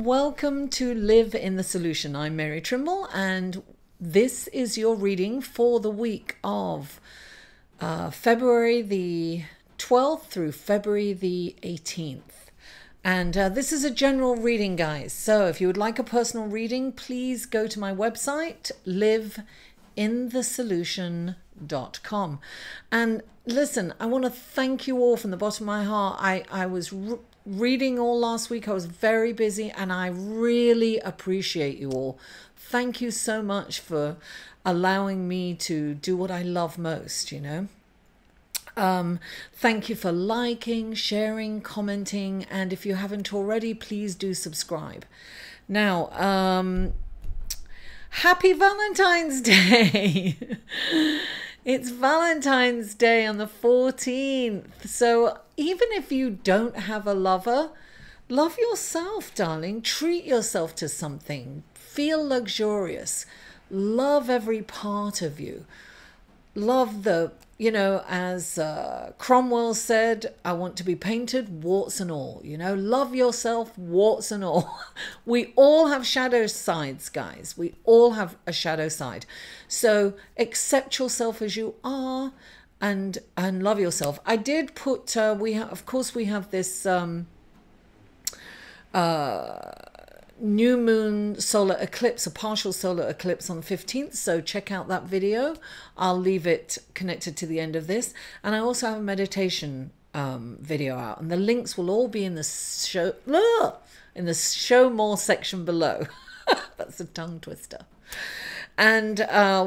welcome to Live in the Solution. I'm Mary Trimble, and this is your reading for the week of February the 12th through February the 18th. And this is a general reading, guys. So if you would like a personal reading, please go to my website, liveinthesolution.com. And listen, I want to thank you all from the bottom of my heart. I was reading all last week. I was very busy, and I really appreciate you all. Thank you so much for allowing me to do what I love most, you know. Thank you for liking, sharing, commenting, and if you haven't already, please do subscribe. Now, happy Valentine's Day. It's Valentine's Day on the 14th. So even if you don't have a lover, love yourself, darling. Treat yourself to something. Feel luxurious. Love every part of you. Love the, you know, as Cromwell said, I want to be painted, warts and all. You know, love yourself, warts and all. We all have shadow sides, guys. We all have a shadow side. So accept yourself as you are and love yourself. I did put, of course, we have this new moon solar eclipse, a partial solar eclipse on the 15th, so check out that video. I'll leave it connected to the end of this, and I also have a meditation video out, and the links will all be in the show more section below. That's a tongue twister. And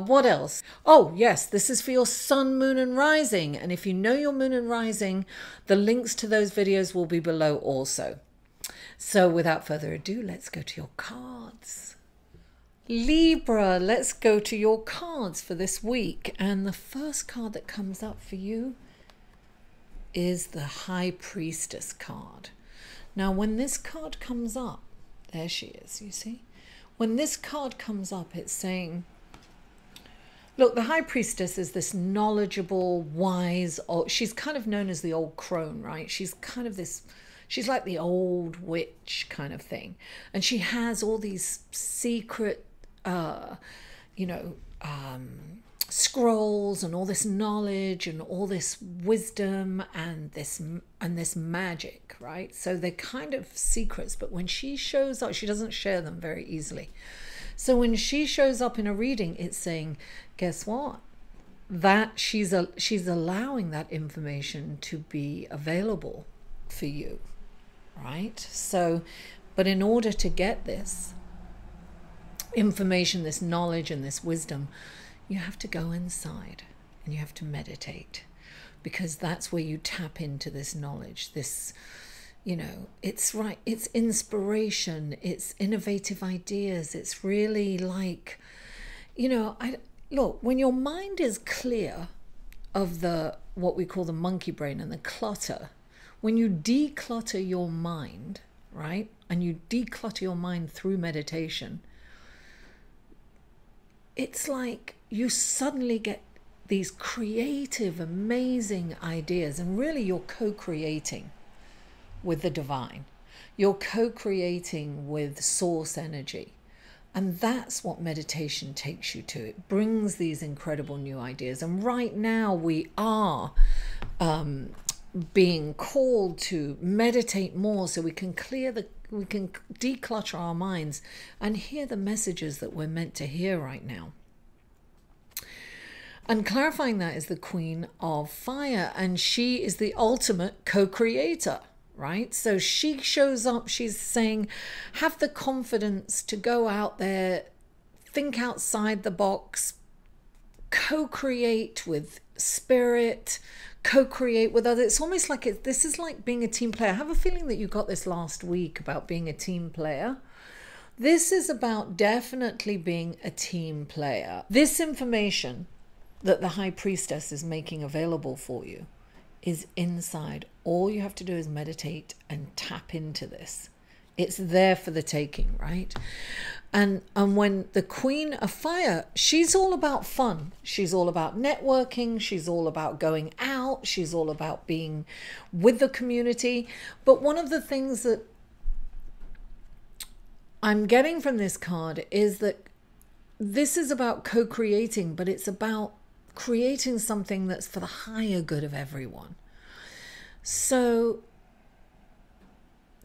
what else? Oh yes, this is for your sun, moon and rising, and if you know your moon and rising, the links to those videos will be below also. So without further ado, let's go to your cards. Libra, let's go to your cards for this week. And the first card that comes up for you is the High Priestess card. Now, when this card comes up, there she is, you see? When this card comes up, it's saying, look, the High Priestess is this knowledgeable, wise, she's kind of known as the old crone, right? She's kind of this... She's like the old witch kind of thing. And she has all these secret, scrolls and all this knowledge and all this wisdom and this magic, right? So they're kind of secrets, but when she shows up, she doesn't share them very easily. So when she shows up in a reading, it's saying, guess what? That she's allowing that information to be available for you. Right? So, but in order to get this information, this knowledge and this wisdom, you have to go inside and you have to meditate, because that's where you tap into this knowledge, this, you know, it's right, it's inspiration, it's innovative ideas, it's really like, you know, look, when your mind is clear of what we call the monkey brain and the clutter, when you declutter your mind, right, and you declutter your mind through meditation, it's like you suddenly get these creative, amazing ideas, and really you're co-creating with the divine. You're co-creating with source energy. And that's what meditation takes you to. It brings these incredible new ideas. And right now we are... being called to meditate more so we can declutter our minds and hear the messages that we're meant to hear right now. And clarifying that is the Queen of Fire, and she is the ultimate co-creator, right? So she shows up, she's saying, have the confidence to go out there, think outside the box, co-create with spirit, co-create with others. It's almost like this is like being a team player. I have a feeling that you got this last week about being a team player. This is about definitely being a team player. This information that the High Priestess is making available for you is inside. All you have to do is meditate and tap into this. It's there for the taking, right? And when the Queen of Fire, she's all about fun. She's all about networking. She's all about going out. She's all about being with the community. But one of the things that I'm getting from this card is that this is about co-creating, but it's about creating something that's for the higher good of everyone. So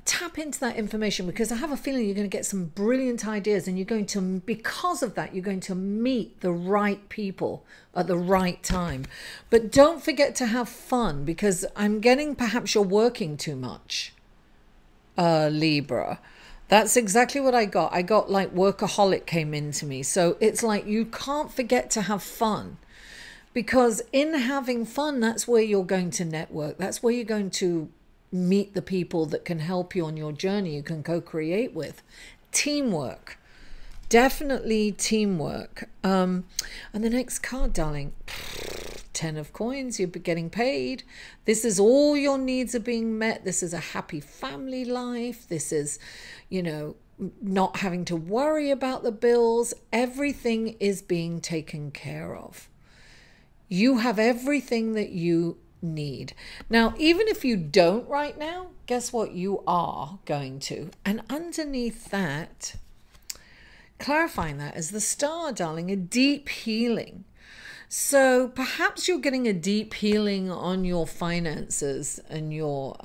tap into that information, because I have a feeling you're going to get some brilliant ideas, and you're going to, because of that, you're going to meet the right people at the right time. But don't forget to have fun, because I'm getting perhaps you're working too much, Libra. That's exactly what I got. I got like workaholic came into me. So it's like you can't forget to have fun, because in having fun, that's where you're going to network. That's where you're going to meet the people that can help you on your journey, you can co-create with. Teamwork, definitely teamwork. And the next card, darling, 10 of coins, you're getting paid. This is all your needs are being met. This is a happy family life. This is, you know, not having to worry about the bills. Everything is being taken care of. You have everything that you need. Now, even if you don't right now, guess what? You are going to. And underneath that, clarifying that is the star, darling, a deep healing. So perhaps you're getting a deep healing on your finances and your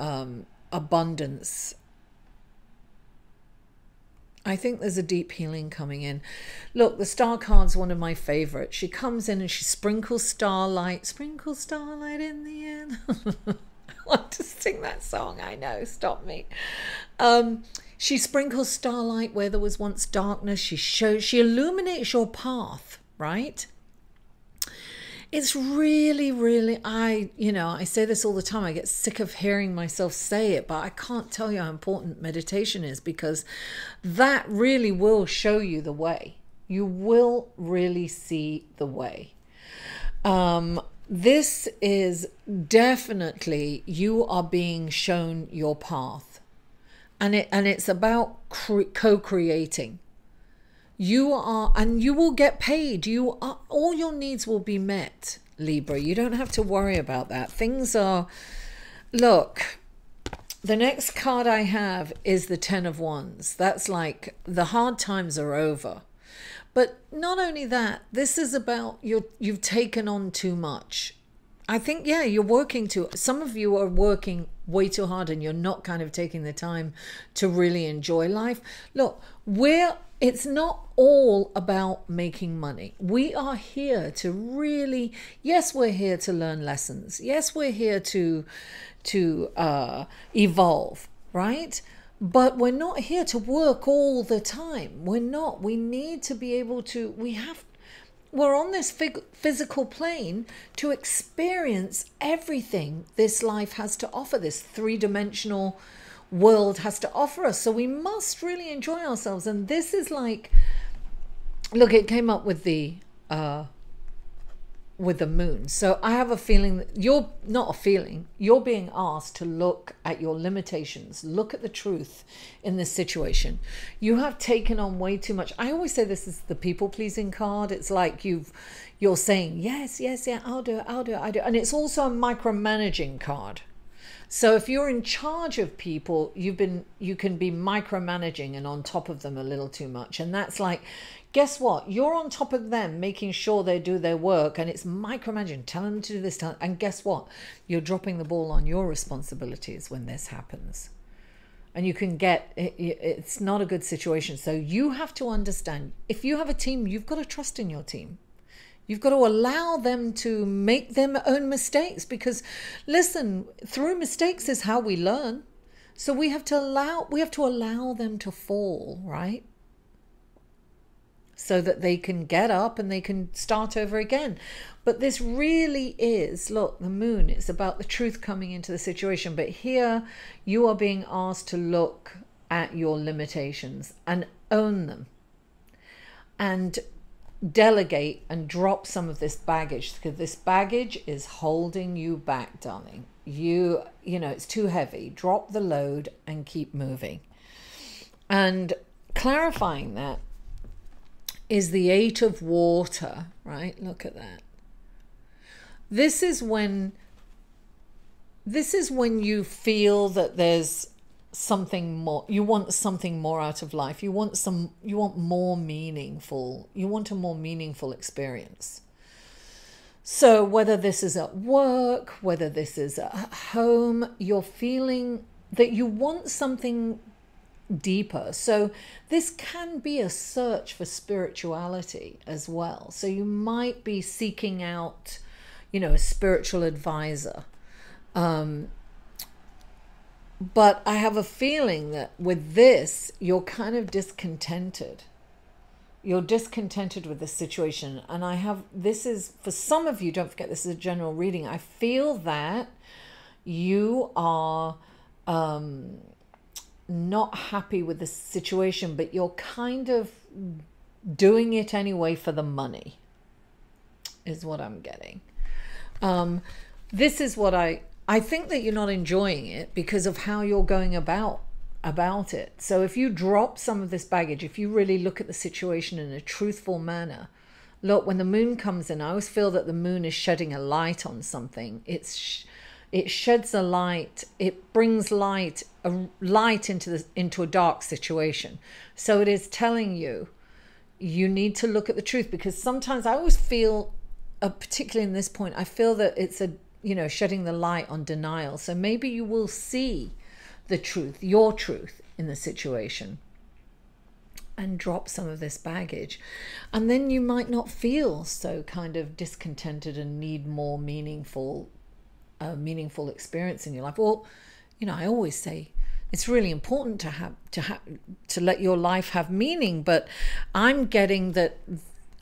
abundance. I think there's a deep healing coming in. Look, the star card's one of my favorites. She comes in and she sprinkles starlight. Sprinkle starlight in the air. I want to sing that song. I know. Stop me. She sprinkles starlight where there was once darkness. She illuminates your path, right? It's really, really, I say this all the time. I get sick of hearing myself say it, but I can't tell you how important meditation is, because that really will show you the way. You will really see the way. This is definitely, you are being shown your path, and it's about co-creating. You are, and you will get paid. You are, all your needs will be met, Libra. You don't have to worry about that. Things are, look, the next card I have is the 10 of Wands. That's like the hard times are over. But not only that, this is about you've taken on too much. I think, yeah, you're working too, some of you are working way too hard, and you're not kind of taking the time to really enjoy life. Look, it's not all about making money. We are here to really, yes, we're here to learn lessons. Yes, we're here to evolve, right? But we're not here to work all the time. We're not. We need to be able to, we're on this physical plane to experience everything this life has to offer, this three-dimensional world has to offer us. So we must really enjoy ourselves. And this is like, look, it came up with the moon. So I have a feeling that you're being asked to look at your limitations, look at the truth in this situation. You have taken on way too much. I always say this is the people-pleasing card. It's like you're saying, yes, yeah, I'll do it. And it's also a micromanaging card. So if you're in charge of people, you can be micromanaging and on top of them a little too much. And that's like, guess what? You're on top of them, making sure they do their work, and it's micromanaging, telling them to do this. And guess what? You're dropping the ball on your responsibilities when this happens. And you can it's not a good situation. So you have to understand, if you have a team, you've got to trust in your team. You've got to allow them to make their own mistakes, because listen, through mistakes is how we learn. So we have to allow them to fall, right? So that they can get up and they can start over again. But this really is, look, the moon, it's about the truth coming into the situation. But here you are being asked to look at your limitations and own them. And delegate and drop some of this baggage, because this baggage is holding you back, darling. You know, it's too heavy. Drop the load and keep moving. And clarifying that is the 8 of water, right? Look at that. This is when you feel that there's something more. You want something more out of life. You want more meaningful. You want a more meaningful experience. So whether this is at work, whether this is at home, you're feeling that you want something deeper. So this can be a search for spirituality as well. So you might be seeking out, a spiritual advisor. But I have a feeling that with this, you're kind of discontented. You're discontented with the situation. And this is, for some of you, don't forget this is a general reading. I feel that you are not happy with the situation, but you're kind of doing it anyway for the money, is what I'm getting. This is what I think that you're not enjoying it because of how you're going about it. So if you drop some of this baggage, if you really look at the situation in a truthful manner, look, when the moon comes in, I always feel that the moon is shedding a light on something. It sheds a light. It brings light into a dark situation. So it is telling you need to look at the truth, because sometimes I always feel, particularly in this point, I feel that it's shedding the light on denial. So maybe you will see the truth, your truth in the situation, and drop some of this baggage. And then you might not feel so kind of discontented and need more meaningful experience in your life. Well, I always say it's really important to let your life have meaning, but I'm getting that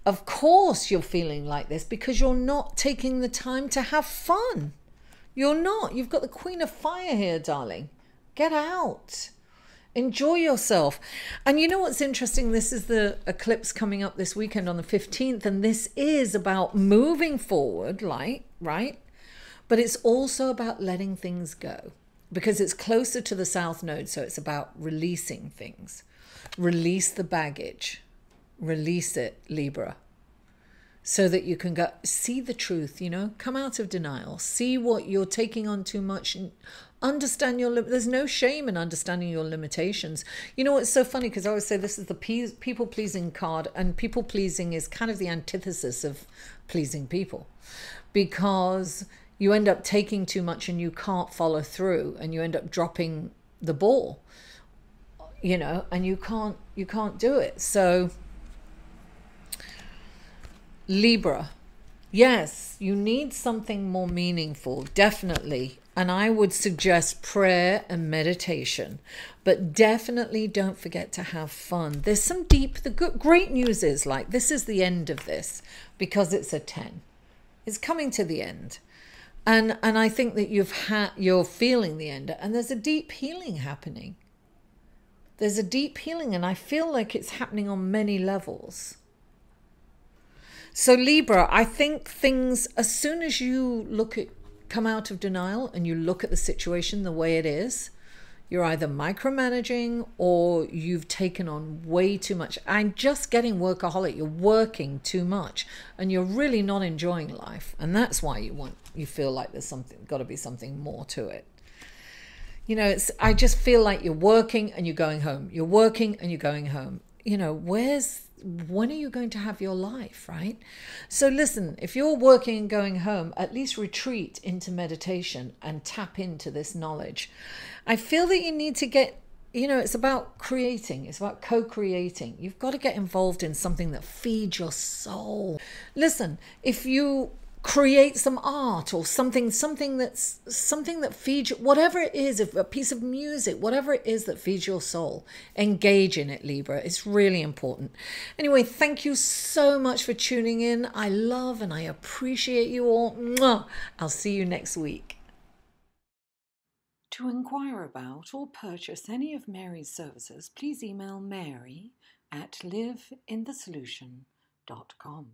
of course you're feeling like this because you're not taking the time to have fun. You're not. You've got the Queen of Fire here, darling. Get out. Enjoy yourself. And you know what's interesting? This is the eclipse coming up this weekend on the 15th, and this is about moving forward, right? But it's also about letting things go, because it's closer to the South Node, so it's about releasing things. Release the baggage. Release it, Libra, so that you can go see the truth, come out of denial, see what you're taking on too much, and understand there's no shame in understanding your limitations. It's so funny, because I always say this is the people-pleasing card, and people-pleasing is kind of the antithesis of pleasing people, because you end up taking too much and you can't follow through, and you end up dropping the ball, and you can't do it. So Libra, yes, you need something more meaningful, definitely. And I would suggest prayer and meditation, but definitely don't forget to have fun. There's some great news is, this is the end of this, because it's a 10. It's coming to the end. And I think that you're feeling the end, and there's a deep healing happening. There's a deep healing, and I feel like it's happening on many levels. So Libra, I think things, as soon as you come out of denial and you look at the situation the way it is, you're either micromanaging or you've taken on way too much. I'm just getting workaholic. You're working too much and you're really not enjoying life. And that's why you feel like there's got to be something more to it. I just feel like you're working and you're going home. You're working and you're going home. When are you going to have your life, right? So listen, if you're working and going home, at least retreat into meditation and tap into this knowledge. I feel that you need to get, it's about creating. It's about co-creating. You've got to get involved in something that feeds your soul. Listen, if you create some art or something that feeds you, whatever it is, if a piece of music, whatever it is that feeds your soul, engage in it, Libra. It's really important. Anyway, thank you so much for tuning in. I love and I appreciate you all. Mwah! I'll see you next week. To inquire about or purchase any of Mary's services, please email Mary at liveinthesolution.com.